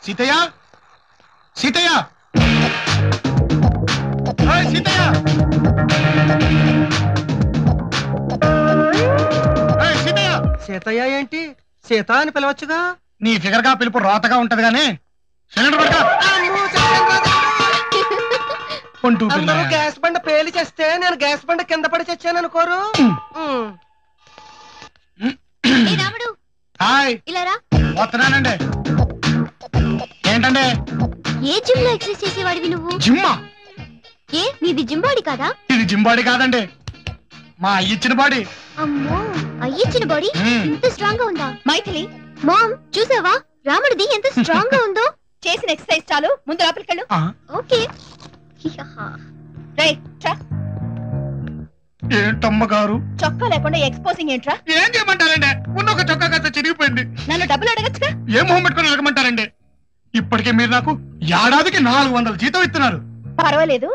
సీతయ్య సీతయ్య సీతయ్య సీతయ్య సీతయ్య ఏంటి సీత అని పిలవచ్చుగా. నీ ఫిగర్ గా పిలుపు రోతగా ఉంటది గానీ అందరూ గ్యాస్ బండ పేలి చేస్తే నేను గ్యాస్ బండ కింద పడి చచ్చాను అనుకోరు. హాయ్ వస్తున్నానండి. ఏంటండి ఏ జిమ్ లో ఎక్సర్సైజ్ చేసేవాడివి నువ్వు? జిమ్మా? ఏ నీది జిమ్ బాడీ కాదా? ఇది జిమ్ బాడీ కాదండి, మా అయ్యిచ్చిన బాడీ. అమ్మో అయ్యిచ్చిన బాడీ ఇంత స్ట్రాంగ్ గా ఉందా? మైథిలి మామ్ చూసావా రాముడిది ఎంత స్ట్రాంగ్ గా ఉందో? చేసిన ఎక్సర్సైజ్ చాలు, ముందు లోపలికెళ్ళు. ఓకే. ఏంటమ్మగారు చొక్కా లేకుండా ఎక్స్పోజింగ్ ఏంట్రా? ఏం చేయమంటారండి? ఉన్న ఒక చొక్కా కాస్త చిరిగిపోయింది. నన్ను డబ్బులు అడగచ్చుగా. ఏ మొహం పెట్టుకుని అడగమంటారండి? ఇప్పటికే మీరు నాకు ఏడాదికి 400 జీతం ఇస్తున్నారు. పర్వాలేదు,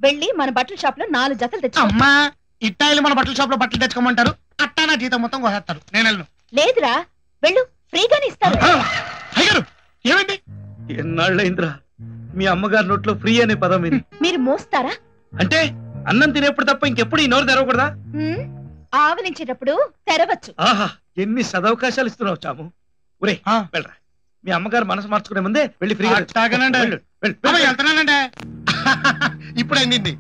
వెళ్ళి మన బట్టల షాప్ లో 4 జతలు తెచ్చు. అమ్మా ఇట్టాయిలు మన బట్టల షాప్ లో బట్టలు తెచ్చుకోమంటారు, అట్టా నా జీతం మొత్తం కోసేస్తారు. నేను వెళ్ళను. లేదురా వెళ్ళు, ఫ్రీగానే ఇస్తారు. అయ్యారు ఏమైంది? ఎన్నాళ్ళైందిరా మీ అమ్మగారి నోట్లో ఫ్రీ అనే పదం ఇది. మీరు మోస్తారా? అంటే అన్నం తినేప్పుడు తప్ప ఇంకెప్పుడు ఈ నోరు తెరవకూడదా? ఆవలించేటప్పుడు తెరవచ్చు. ఆహా ఎన్ని సదవకాశాలు ఇస్తున్నావు చాము. ఒరే వెళ్ళరా, మీ అమ్మగారు మనసు మార్చుకునే ముందే వెళ్ళి ఫ్రీగా వెళ్తానండి. ఇప్పుడు అయింది,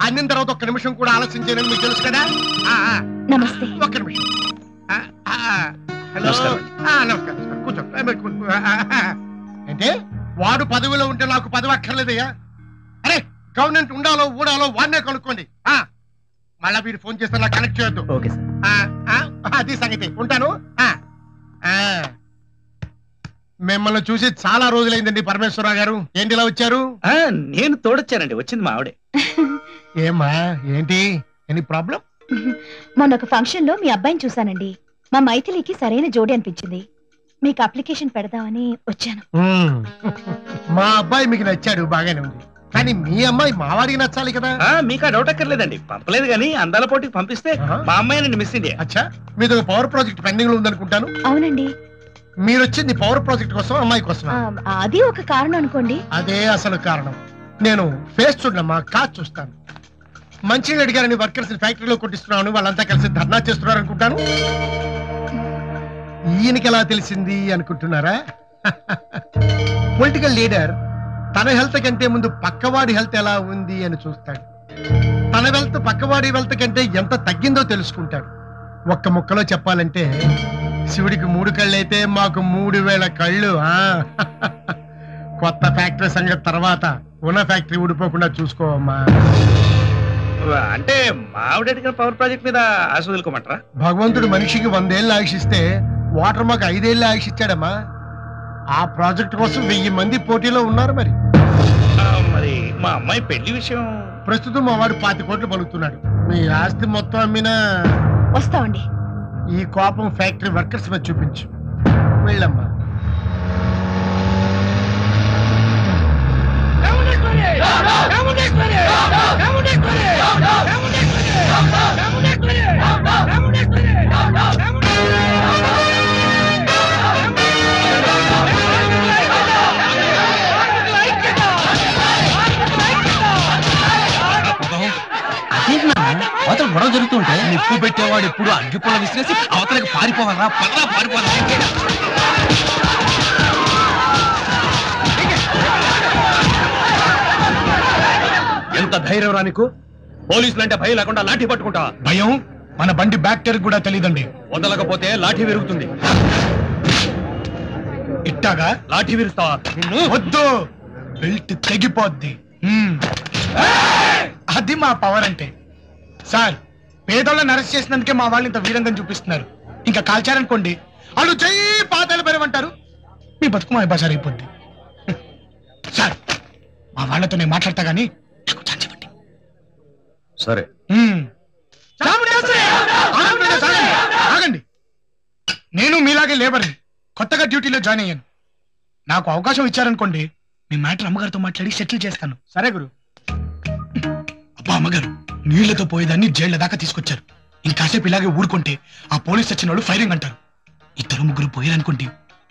అందిన తర్వాత ఒక్క నిమిషం కూడా ఆలస్యం చేయాలని మీకు తెలుసు కదా. నమస్తే. ఒక్క నిమిషం. నమస్కారం కూర్చో. అంటే వాడు పదవిలో ఉంటే నాకు పదవి అక్కర్లేదయ్యా. అరే గవర్నమెంట్ ఉండాలో ఊడాలో వాడినే కనుక్కోండి. మళ్ళా మీరు ఫోన్ చేస్తే నాకు కనెక్ట్ చేయొద్దు. అది సంగతి. ఉంటాను. మిమ్మల్ని చూసి చాలా రోజులైందండి పరమేశ్వరరావు గారు. ఏంటి ఇలా వచ్చారు? నేను తోడొచ్చానండి, వచ్చింది మా ఆవిడే. ఏమా ఏంటి ఎనీ ప్రాబ్లం? మొన్న ఒక ఫంక్షన్ లో మీ అబ్బాయిని చూసానండి. మా మైథిలికి సరైన జోడి అనిపించింది. మీకు అప్లికేషన్ పెడదామని వచ్చాను. మా అబ్బాయి మీకు నచ్చాడు, బాగానే ఉంది. కానీ మీ అమ్మాయి మావాడికి నచ్చాలి కదా. మీకు ఆ డౌట్ అక్కర్లేదండి, పంపలేదు కానీ అందాల పోటీకి పంపిస్తే మా అమ్మాయి మిస్ ఇండియా. అచ్చా, మీది ఒక పవర్ ప్రాజెక్ట్ పెండింగ్ లో ఉందనుకుంటాను. అవునండి. మీరు వచ్చింది పవర్ ప్రాజెక్ట్ కోసం, అమ్మాయి కోసం? అది ఒక కారణం అనుకోండి. అదే అసలు కారణం. నేను ఫేస్ చూడమ్మా, కాదు చూస్తాను. మంచిగా అడిగారని వర్కర్స్ ఫ్యాక్టరీలో కొట్టిస్తున్నాను, వాళ్ళంతా కలిసి ధర్నా చేస్తున్నారు అనుకుంటాను. ఈయనకి ఎలా తెలిసింది అనుకుంటున్నారా? పొలిటికల్ లీడర్ తన హెల్త్ కంటే ముందు పక్కవాడి హెల్త్ ఎలా ఉంది అని చూస్తాడు. తన వెల్త్ పక్కవాడి వెల్త్ కంటే ఎంత తగ్గిందో తెలుసుకుంటాడు. ఒక్క ముక్కలో చెప్పాలంటే శివుడికి 3 కళ్ళు అయితే మాకు 3000 కళ్ళు. కొత్త ఫ్యాక్టరీ సంగతి తర్వాత, ఉన్న ఫ్యాక్టరీ ఊడిపోకుండా చూసుకోవమ్మా. అంటే మా ఆవిడ పవర్ ప్రాజెక్ట్ మీద ఆశ వదులుకోమంటారా? భగవంతుడు మనిషికి 100 ఏళ్ళు ఆయుషిస్తే వాటర్ మాకు 5 ఏళ్ళు ఆయుషిచ్చాడమ్మా. ఆ ప్రాజెక్ట్ కోసం 1000 మంది పోటీలో ఉన్నారు. మరి మా అమ్మాయి పెళ్లి విషయం? ప్రస్తుతం మా వాడు 20 కోట్లు పలుకుతున్నాడు. మీ ఆస్తి మొత్తం అమ్మినా వస్తామండి. ఈ కోపం ఫ్యాక్టరీ వర్కర్స్ మీద చూపించు. వెళ్ళమ్మా. అవతల గొడవ జరుగుతుంటే నిప్పు పెట్టేవాడు ఎప్పుడు అగ్గిపుల్ల విసిరేసి అవతలకి పారిపోవాలరా? పదరా పారిపోవాలి. ఎంత ధైర్యం రా నీకు? పోలీసులు అంటే భయం లేకుండా లాఠీ పట్టుకుంటా? భయం మన బండి బ్యాక్టీరియా కూడా తెలియదండి. వదలకపోతే లాఠీ విరుగుతుంది. ఇట్టాగా లాఠీ విరుస్తావా? వద్దు, బెల్ట్ తెగిపోద్ది. అది మా పవర్ అంటే. సార్, పేదోళ్ళని అరెస్ట్ చేసినందుకే మా వాళ్ళు ఇంత వీరంగం చూపిస్తున్నారు. ఇంకా కాల్చారనుకోండి, వాళ్ళు జై పాతాలు పెరమంటారు, మీ బతుకు మా బజార్ అయిపోద్ది. సార్, మా వాళ్ళతో నేను మాట్లాడతా గానీ నాకు ఛాన్స్ ఇవ్వండి. సరే. ఆగండి, నేను మీలాగే లేబర్, కొత్తగా డ్యూటీలో జాయిన్ అయ్యాను. నాకు అవకాశం ఇచ్చారనుకోండి, మీ మ్యాటర్ అమ్మగారితో మాట్లాడి సెటిల్ చేస్తాను. సరే గురు. అబ్బా అమ్మగారు, నీళ్లతో పోయేదాన్ని జైళ్ల దాకా తీసుకొచ్చారు. ఇంకాసేపు ఇలాగే ఊరుకుంటే ఆ పోలీస్ వచ్చిన వాళ్ళు ఫైరింగ్ అంటారు. 2-3 పోయారనుకోండి,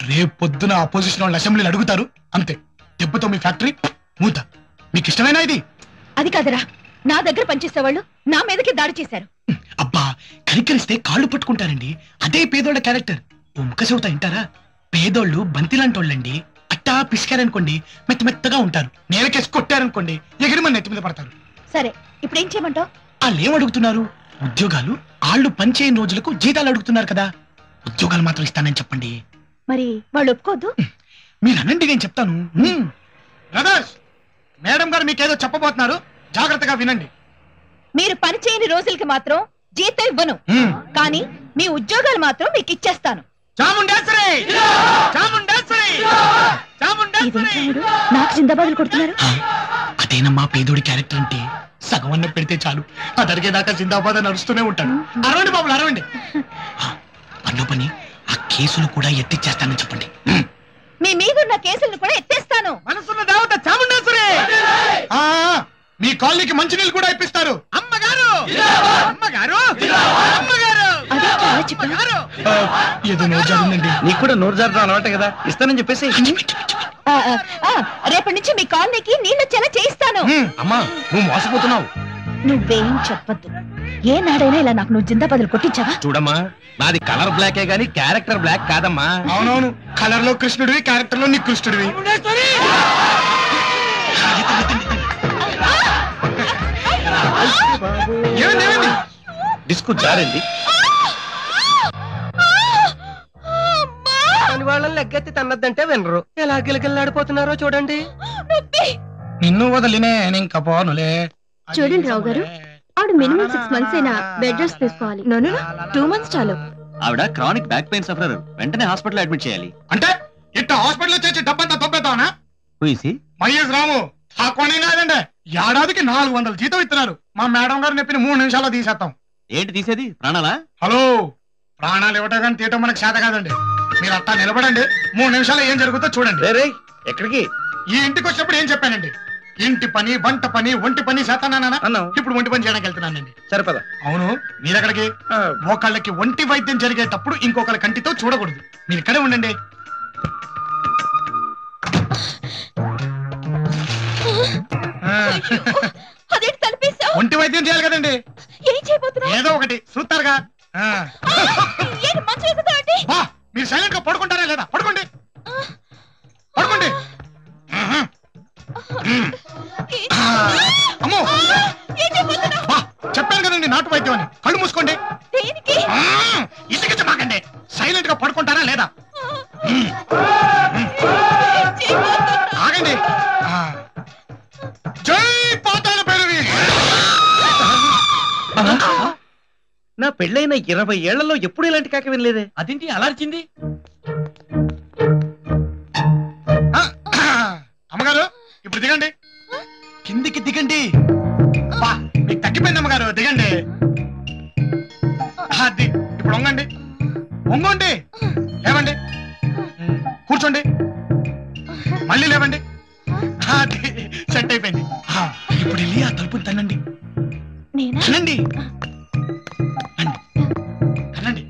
రేపు పొద్దున అపోజిషన్ వాళ్ళు అసెంబ్లీని అడుగుతారు, అంతే. దెబ్బతో మీ ఫ్యాక్టరీ మూత. మీకు ఇష్టమేనా ఇది? అది కాదురా, నా దగ్గర పనిచేసేవాళ్ళు నా మీదకి దాడి చేశారు. అబ్బా, కనికరిస్తే కాళ్ళు పట్టుకుంటారండి. అదే పేదోళ్ళ క్యారెక్టర్. ఓ ముక్క చెబుతా వింటారా? పేదోళ్ళు బంతిలాంటోళ్ళండి. అట్టా పిసికారనుకోండి మెత్త మెత్తగా ఉంటారు. నేలకేసి కొట్టారనుకోండి ఎగిరి మన నెత్తి మీద పడతారు. సరే, ఇప్పుడు ఏం చేయమంటావు? వాళ్ళు ఏం అడుగుతున్నారు? ఉద్యోగాలు. వాళ్ళు పనిచేయని రోజులకు జీతాలు అడుగుతున్నారు కదా. ఉద్యోగాలు మాత్రం ఇస్తానని చెప్పండి. మరి వాళ్ళు ఒప్పుకోద్దు? మీరు అనండి, నేను చెప్తాను. బ్రదర్స్, మేడం గారు మీకేదో చెప్పబోతున్నారు, జాగ్రత్తగా వినండి. మీరు పని చేయని రోజులకి మాత్రం జీతం ఇవ్వను, కానీ మీ ఉద్యోగాలు మాత్రం మీకు ఇచ్చేస్తాను. నాకు జిందాబాదులు కొడుతున్నారు. అదేనమ్మా పేదోడి క్యారెక్టర్ అంటే. సగం అన్న పెడితే చాలు, అది అరిగేదాకా జిందాబాద్ నడుస్తూనే ఉంటాడు. అరవండి బాబులు, అరవండి. పన్ను పని ఆ కేసులు కూడా ఎత్తిచ్చేస్తానని చెప్పండి. మీ మీదున్న కేసులను కూడా ఎత్తేస్తాను. మనసున్న దేవత చాముండేశ్వరి. మీ కాలనీకి మంచినీళ్ళు కూడా ఇప్పిస్తారు. అమ్మగారు, అమ్మగారు, అమ్మగారు. ఏదో నోరు జారిందండి. నీకు కూడా నోరు జారడం అలవాటే కదా, ఇస్తానని చెప్పేసి. రేపటి నుంచి మీ కాలనీకి నీళ్ళు వచ్చేలా చేయిస్తాను. అమ్మా, నువ్వు మోసపోతున్నావు. నువ్వేం చెప్పద్దు. ఏ నాడైనా ఇలా నాకు నువ్వు జిందాబాదులు కొట్టించావా? చూడమ్మా, నాది కలర్ బ్లాకే గానీ క్యారెక్టర్ బ్లాక్ కాదమ్మా. అవునవును, కలర్ లో కృష్ణుడివి, క్యారెక్టర్ లో నికృష్ణుడివి. డిస్కు జారింది. అని వాళ్ళని లెగ్గెత్తి తన్నద్దంటే వినరు. ఎలా గిలగిల్లాడిపోతున్నారో చూడండి. నిన్ను వదిలినే ఇంకా పోనులే. చూడండి రావు గారు, ఆవిడ మినిమం 6 months అయినా బెడ్ రెస్ట్ తీసుకోవాలి. 2 months చాలు. ఆవిడ క్రానిక్ బ్యాక్ పెయిన్ సఫరర్, వెంటనే హాస్పిటల్ అడ్మిట్ చేయాలి. అంటే ఇట్లా హాస్పిటల్ చేసి డబ్బంతా తొబ్బేతావనా? మహేష్ రాము ఆ కొనే కాదండి, ఏడాదికి 400 జీతం ఇస్తున్నారు. మా మేడం గారు చెప్పిన 3 నిమిషాల్లో తీసేస్తాం. ఏంటి తీసేది? ప్రాణాలా? హలో, ప్రాణాలు ఇవ్వటం కానీ తీయటం మనకు చేత కాదండి. మీరు అట్టా నిలబడండి, 3 నిమిషాలు ఏం జరుగుతుందో చూడండి. ఎక్కడికి? ఈ ఇంటికి వచ్చినప్పుడు ఏం చెప్పానండి? ఇంటి పని, వంట పని, ఒంటి పని చేస్తానా? ఇప్పుడు ఒంటి పని చేయడానికి వెళ్తున్నానండి. సరిపదా? అవును, మీరెక్కడికి? ఒకళ్ళకి ఒంటి వైద్యం జరిగేటప్పుడు ఇంకొకళ్ళ కంటితో చూడకూడదు. మీరు ఇక్కడే ఉండండి. ఒంటి వైద్యం చేయాలి కదండి. ఏదో ఒకటి చూస్తారుగా. మీరు సైలెంట్ గా పడుకుంటారా లేదా? పడుకోండి, పడుకోండి. అమ్మో, చెప్పాను కదండి నాటు వైద్యం అని. కళ్ళు మూసుకోండి. ఇసుకించి మాకండి. సైలెంట్ గా పడుకుంటారా లేదా? ఆగండి. జై పాతాళ భైరవి. నా పెళ్ళైన 20 ఏళ్లలో ఎప్పుడు ఇలాంటి కాక వినలేదే. అదేంటి అలర్చింది? అమ్మగారు, ఇప్పుడు దిగండి. కిందికి దిగండి. మీకు తగ్గిపోయింది అమ్మగారు, దిగండి. అది ఇప్పుడు వంగండి, వంగండి. లేవండి, కూర్చోండి, మళ్ళీ లేవండి. అది సెట్ అయిపోయింది. ఇప్పుడు వెళ్ళి ఆ తలుపు తన్నండి. తనండి, తనండి.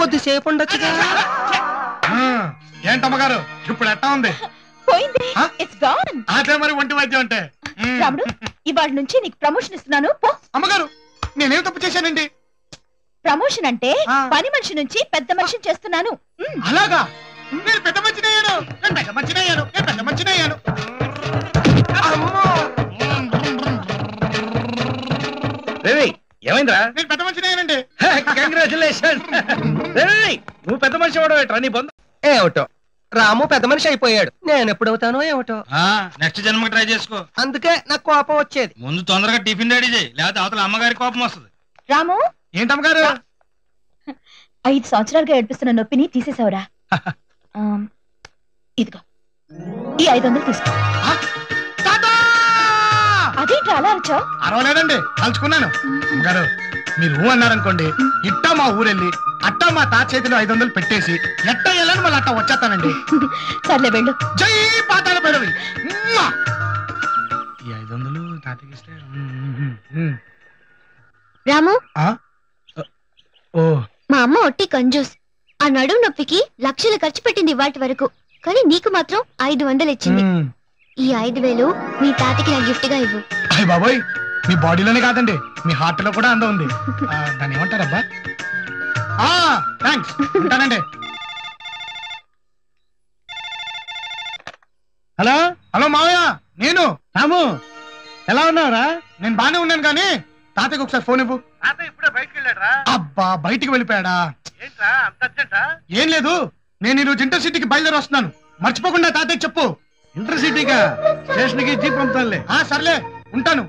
కొద్దిసేపు ఉండొచ్చుగా. ఏంటమ్మగారు, ఇప్పుడు ఎట్టా ఉంది? అదే మరి ఒంటి వైద్యం అంటే. రాముడు, ఇవాళ నుంచి నీకు ప్రమోషన్ ఇస్తున్నాను. అమ్మగారు, నేనేం తప్పు చేశానండి? ప్రమోషన్ అంటే పని మనిషి నుంచి పెద్ద మనిషిని చేస్తున్నాను. అలాగా? నేను పెద్ద మనిషిని అయ్యాను, నేను పెద్ద మనిషిని అయ్యాను, నేను పెద్ద మనిషిని అయ్యాను. ఏమైందిరా? నేను పెద్ద మనిషిని అయ్యానండి. కంగ్రాచులేషన్. నువ్వు పెద్ద మనిషి అవడం ఏంట్రా నీ బంధు? ఏమిటో రాము పెద్ద మనిషి అయిపోయాడు. నేను ఎప్పుడవుతానో ఏమిటో. నెక్స్ట్ జన్మకి ట్రై చేసుకో. అందుకే నాకు కోపం వచ్చేది. ముందు తొందరగా టిఫిన్ రెడీ చేయి, లేకపోతే అవతల అమ్మగారి కోపం వస్తుంది. రాము, ఏంటమ్మగారు? 5 సంవత్సరాలుగా ఏడిపిస్తున్న నొప్పిని తీసేసావురా. ఇదిగో ఈ 500 తీసుకో. అదేంటి అలా అరిచావు? అరవలేదండి, తలుచుకున్నాను. అమ్మగారు, మీరు అన్నారనుకోండి, ఇట్టా మా ఊరెళ్ళి అట్టా మా తాత చేతిలో 500 పెట్టేసి ఎట్టా వెళ్ళని మళ్ళీ అట్టా వచ్చేస్తానండి. సర్లే వెళ్ళు. జై పాతాళ భైరవి. ఈ 500 తాతకిస్తే రాము, ఓ మా అమ్మ ఒట్టి కంజూస్. ఆ నడుము నొప్పికి లక్షలు ఖర్చు పెట్టింది వాటి వరకు, కానీ నీకు మాత్రం 500 ఇచ్చింది. ఈ 5,000 మీ తాతకి నా గిఫ్ట్ గా ఇవ్వు. అయ్య బాబోయ్, మీ బాడీలోనే కాదండి, మీ హార్ట్ లో కూడా అందం ఉంది. దాన్ని ఏమంటారబ్బా? థ్యాంక్స్, ఉంటానండి. హలో హలో మావయ్య, నేను రాము, ఎలా ఉన్నావురా? నేను బానే ఉన్నాను కానీ తాతయ్యకి ఒకసారి ఫోన్ ఇవ్వు. ఇప్పుడే బయటకు వెళ్ళాడు. అబ్బా, బయటికి వెళ్ళిపోయాడా? ఏంట్రా అంత అర్జెంటా? ఏం లేదు, నేను ఈరోజు ఇంటర్సిటీకి బయలుదేరి వస్తున్నాను. మర్చిపోకుండా తాతయ్యకి చెప్పు. ఇంటర్సిటీగా స్టేషన్ కి జీప్ పంపుతానులే. సర్లే, ఉంటాను.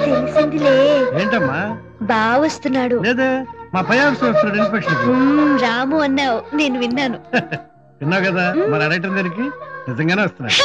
తెలిసిందిలే. ఏంటమ్మా బా వస్తున్నాడు? లేదు, మా పై ఆఫీసర్ వస్తున్నాడు ఇన్స్పెక్షన్. రాము అన్నావు, నేను విన్నాను. విన్నావు కదా, మరి అడగటం దానికి నిజంగానే వస్తున్నాడు.